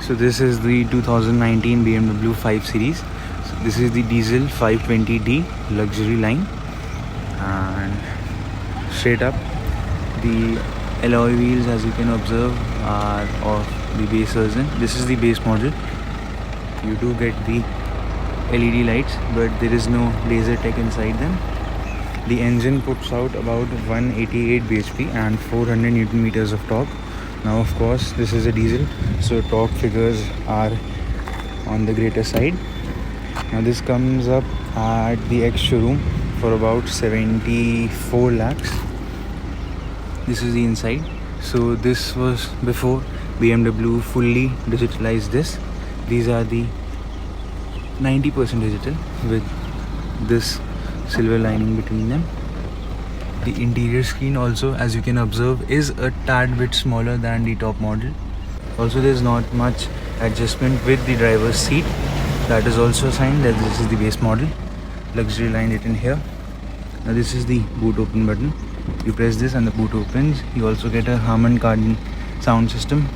So this is the 2019 BMW 5 Series. So this is the diesel 520D luxury line, and straight up the alloy wheels, as you can observe, are of the base version. This is the base model. You do get the LED lights, but there is no laser tech inside them. The engine puts out about 188 bhp and 400 Newton meters of torque. Now of course this is a diesel, so torque figures are on the greater side. Now this comes up at the X showroom for about 74 lakhs. This is the inside. So this was before BMW fully digitalized this. These are the 90% digital with this silver lining between them. The interior screen also, as you can observe, is a tad bit smaller than the top model. Also, there's not much adjustment with the driver's seat. That is also a sign that this is the base model. Luxury line written here. Now this is the boot open button. You press this and the boot opens. You also get a Harman Kardon sound system.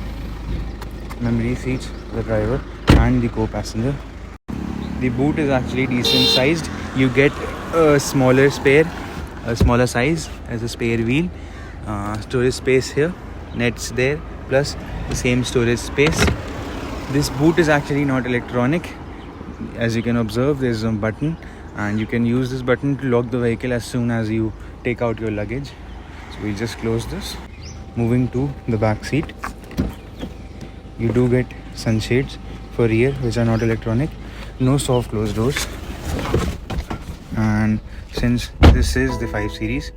Memory seats for the driver and the co-passenger. The boot is actually decent sized. You get a smaller size as a spare wheel. Storage space here, nets there, plus the same storage space. This boot is actually not electronic. As you can observe, there's a button, and you can use this button to lock the vehicle as soon as you take out your luggage. So we'll just close this. Moving to the back seat, you do get sunshades for rear, which are not electronic. No soft closed doors. And since this is the 5 Series,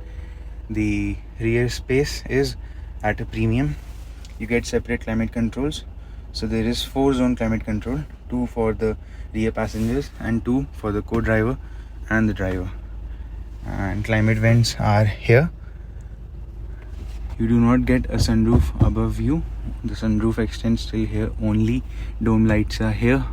the rear space is at a premium. You get separate climate controls. So there is 4-zone climate control, 2 for the rear passengers and 2 for the co-driver and the driver. And climate vents are here. You do not get a sunroof above you. The sunroof extends till here only. Dome lights are here.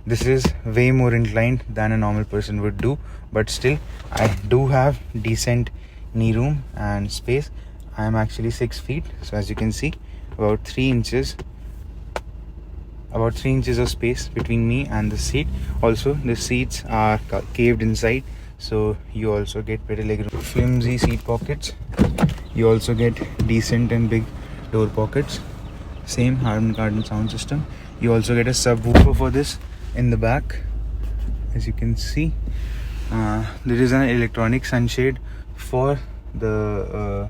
This is way more inclined than a normal person would do, but still I do have decent knee room and space. I am actually 6 feet, so as you can see, about 3 inches of space between me and the seat. Also, the seats are caved inside, so you also get better leg room. Flimsy seat pockets. You also get decent and big door pockets. Same Harman Kardon sound system. You also get a subwoofer for this in the back. As you can see, there is an electronic sunshade for the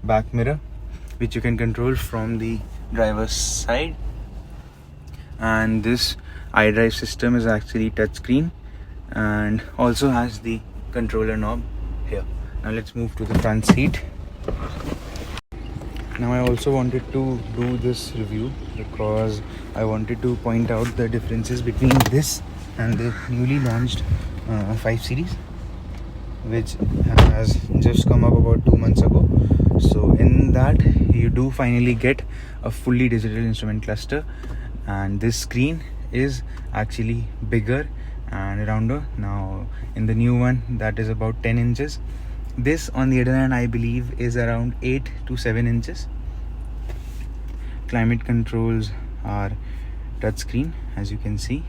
back mirror, which you can control from the driver's side. And this iDrive system is actually touchscreen and also has the controller knob here. Now let's move to the front seat. Now I also wanted to do this review because I wanted to point out the differences between this and the newly launched 5 Series, which has just come up about 2 months ago. So in that, you do finally get a fully digital instrument cluster, and this screen is actually bigger and rounder. Now in the new one, that is about 10 inches. This, on the other hand, I believe is around 8 to 7 inches. Climate controls are touchscreen, as you can see.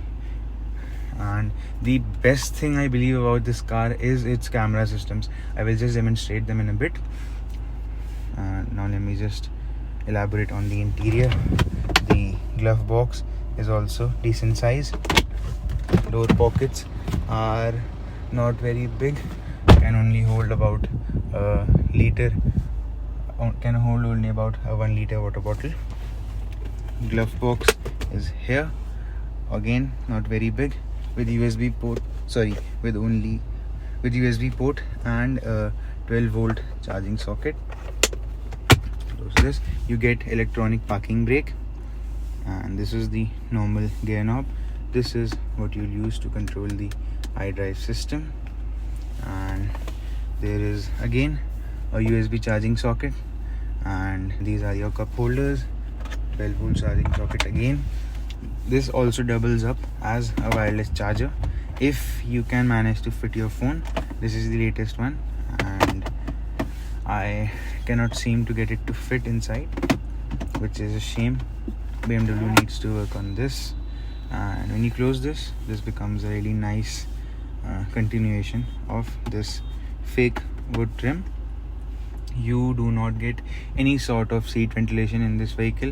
And the best thing I believe about this car is its camera systems. I will just demonstrate them in a bit. Now let me just elaborate on the interior. The glove box is also decent size. Door pockets are not very big. Can only hold about a liter. Can hold only about a 1 liter water bottle. Glove box is here. Again, not very big. With USB port. With USB port and a 12-volt charging socket. Close this. You get electronic parking brake, and this is the normal gear knob. This is what you'll use to control the iDrive system. And there is again a USB charging socket, and these are your cup holders. 12-volt charging socket again. This also doubles up as a wireless charger if you can manage to fit your phone. This is the latest one, and I cannot seem to get it to fit inside, which is a shame. BMW needs to work on this. And when you close this becomes a really nice continuation of this fake wood trim. You do not get any sort of seat ventilation in this vehicle.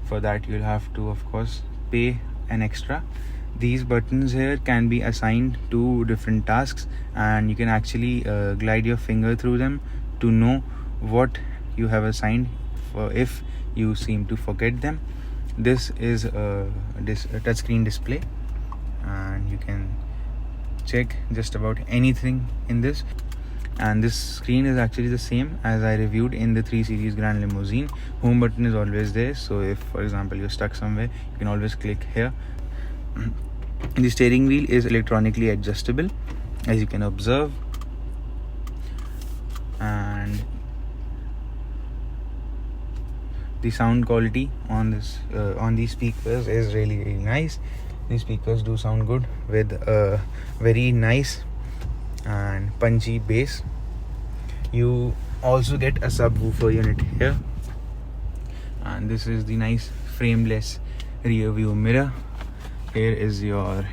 For that you'll have to, of course, pay an extra. These buttons here can be assigned to different tasks, and you can actually glide your finger through them to know what you have assigned for if you seem to forget them. This is a touchscreen display, and you can check just about anything in this. And this screen is actually the same as I reviewed in the 3 Series Grand Limousine. Home button is always there, so if for example you're stuck somewhere, you can always click here. The steering wheel is electronically adjustable, as you can observe, and the sound quality on this on these speakers is really nice. These speakers do sound good with a very nice and punchy bass. You also get a subwoofer unit here, and this is the nice frameless rear view mirror. Here is your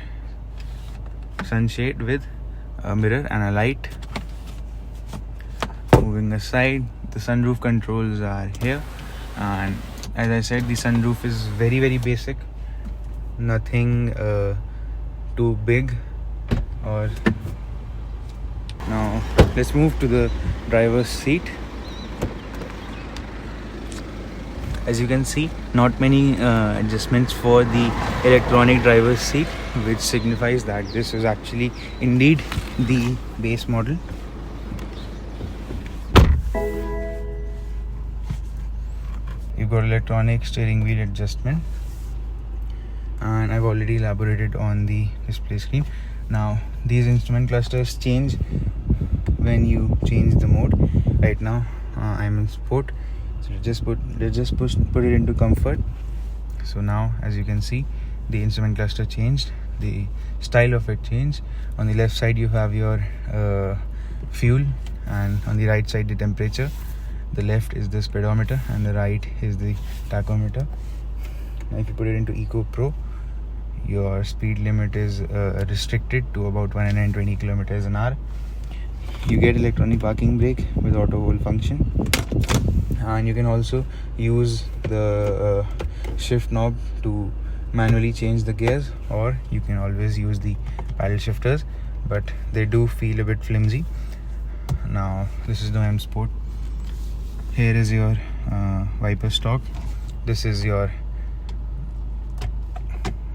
sunshade with a mirror and a light. Moving aside, the sunroof controls are here, and as I said, the sunroof is very basic, nothing too big. Or now let's move to the driver's seat. As you can see, not many adjustments for the electronic driver's seat, which signifies that this is actually indeed the base model. You've got electronic steering wheel adjustment, and I've already elaborated on the display screen. Now these instrument clusters change when you change the mode. Right now I'm in sport, so let's just put it into comfort. So now, as you can see, the instrument cluster changed, the style of it changed. On the left side you have your fuel, and on the right side the temperature. The left is the speedometer and the right is the tachometer. Now if you put it into Eco Pro, your speed limit is restricted to about 120 kilometers an hour. You get electronic parking brake with auto hold function, and you can also use the shift knob to manually change the gears, or you can always use the paddle shifters, but they do feel a bit flimsy. Now this is the M Sport. Here is your wiper stalk. This is your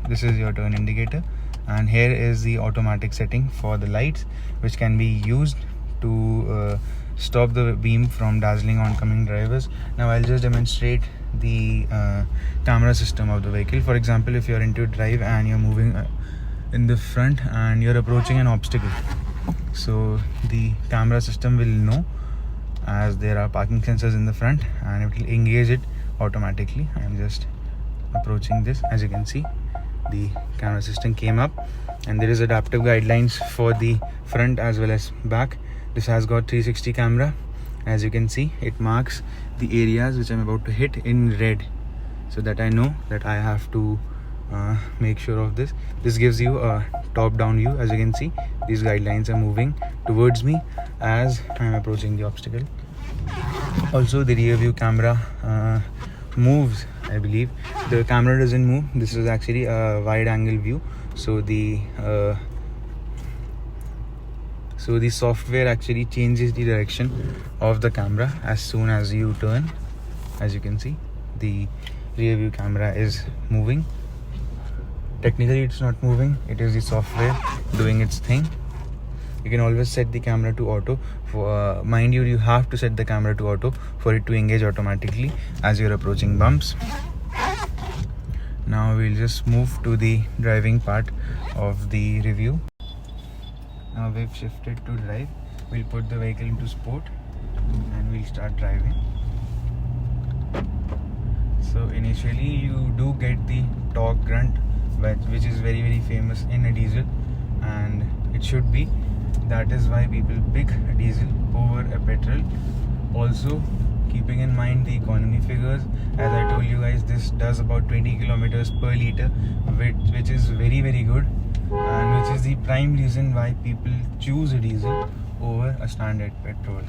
turn indicator, and here is the automatic setting for the lights, which can be used to stop the beam from dazzling oncoming drivers. Now I'll just demonstrate the camera system of the vehicle. For example, if you're into drive and you're moving in the front and you're approaching an obstacle, so the camera system will know, as there are parking sensors in the front, and it will engage it automatically. I'm just approaching this. As you can see, the camera system came up, and there is adaptive guidelines for the front as well as back. This has got 360 camera. As you can see, it marks the areas which I'm about to hit in red, so that I know that I have to make sure of this. This gives you a top down view. As you can see, these guidelines are moving towards me as I'm approaching the obstacle. Also, the rear view camera moves. I believe the camera doesn't move. This is actually a wide angle view, so the software actually changes the direction of the camera as soon as you turn. As you can see, the rear view camera is moving. Technically it's not moving, it is the software doing its thing. You can always set the camera to auto. For mind you have to set the camera to auto for it to engage automatically as you're approaching bumps. Now we'll just move to the driving part of the review. Now we've shifted to drive. We'll put the vehicle into sport and we'll start driving. So initially you do get the torque grunt, which is very famous in a diesel, and it should be. That is why people pick a diesel over a petrol. Also keeping in mind the economy figures, as I told you guys, this does about 20 kilometers per liter, which is very good, and which is the prime reason why people choose a diesel over a standard petrol.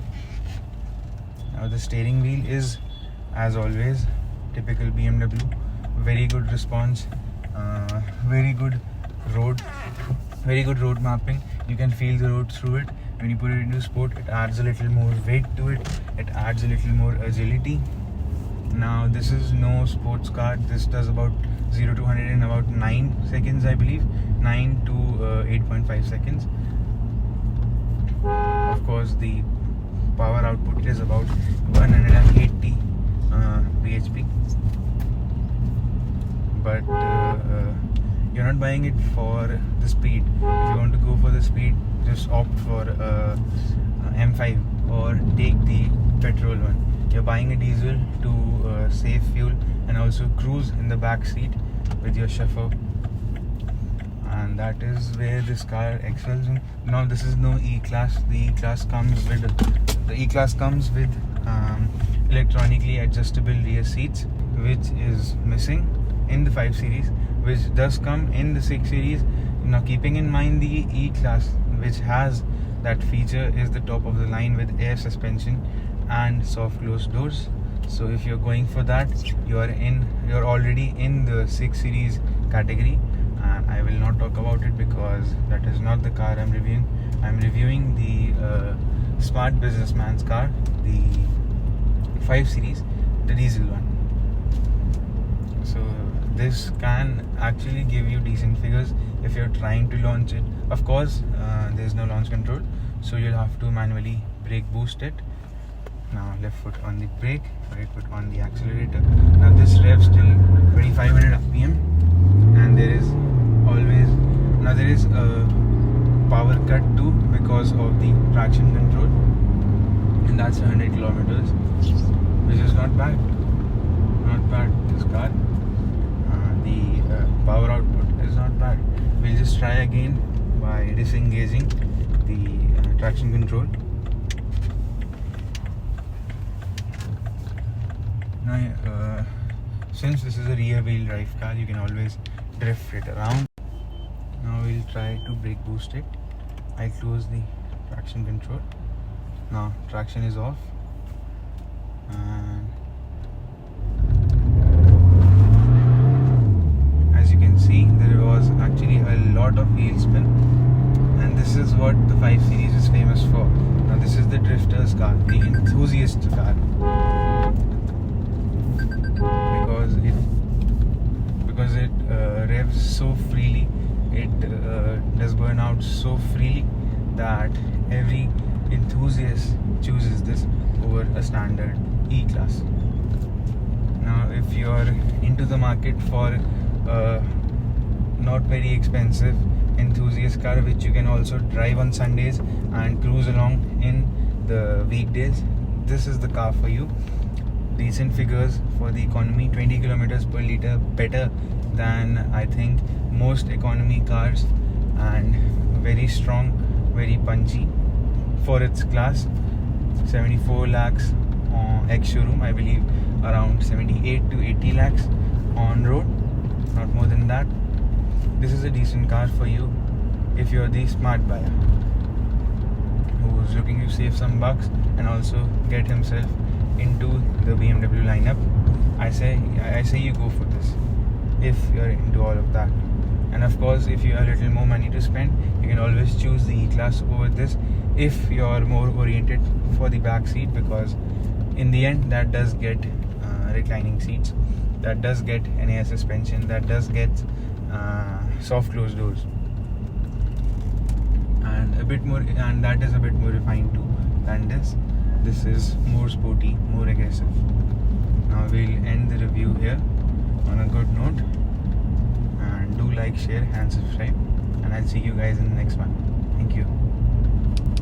Now the steering wheel is, as always, typical BMW. Very good response, very good road mapping. You can feel the road through it. When you put it into sport, it adds a little more weight to it. It adds a little more agility. Now this is no sports car. This does about 0 to 100 in about 9 seconds, I believe. 9 to 8.5 seconds. Of course, the power output is about 180 bhp. But you're not buying it for the speed. If you want to go for the speed, just opt for M5 or take the petrol one. You're buying a diesel to save fuel and also cruise in the back seat with your chauffeur, and that is where this car excels in. Now this is no E-Class. The E-Class comes with electronically adjustable rear seats, which is missing in the 5 Series, which does come in the 6 Series. Now keeping in mind the E-Class, which has that feature, is the top of the line with air suspension and soft closed doors. So if you're going for that, you're already in the 6 Series category, and I will not talk about it because that is not the car I'm reviewing. I'm reviewing the smart businessman's car, the 5 Series, the diesel one. So this can actually give you decent figures if you're trying to launch it. Of course, there's no launch control, so you'll have to manually brake boost it. Now left foot on the brake, right foot on the accelerator. Now this revs till 2500 rpm, and there is a power cut too because of the traction control, and that's 100 kilometers, which is not bad. This car, the power output is not bad. We'll just try again by disengaging the traction control. Now, since this is a rear wheel drive car, you can always drift it around. Now we'll try to brake boost it. I close the traction control. Now traction is off, and as you can see, there was actually a lot of wheel spin, and this is what the 5 Series is famous for. Now this is the drifter's car, the enthusiast car, because it revs so freely, it does burn out so freely that every enthusiast chooses this over a standard E-Class. Now if you're into the market for not very expensive enthusiast car, which you can also drive on Sundays and cruise along in the weekdays, this is the car for you. Decent figures for the economy, 20 kilometers per liter, better than I think most economy cars, and very strong, very punchy for its class. 74 lakhs on ex-showroom, I believe around 78 to 80 lakhs on road, not more than that. This is a decent car for you if you're the smart buyer who's looking to save some bucks and also get himself into the BMW lineup. I say you go for this if you're into all of that. And of course, if you have a little more money to spend, you can always choose the E-Class over this if you're more oriented for the back seat, because in the end that does get reclining seats, that does get an air suspension, that does get soft closed doors, and that is a bit more refined too than this. This is more sporty, more aggressive. Now we'll end the review here on a good note, and do like, share and subscribe, and I'll see you guys in the next one. Thank you.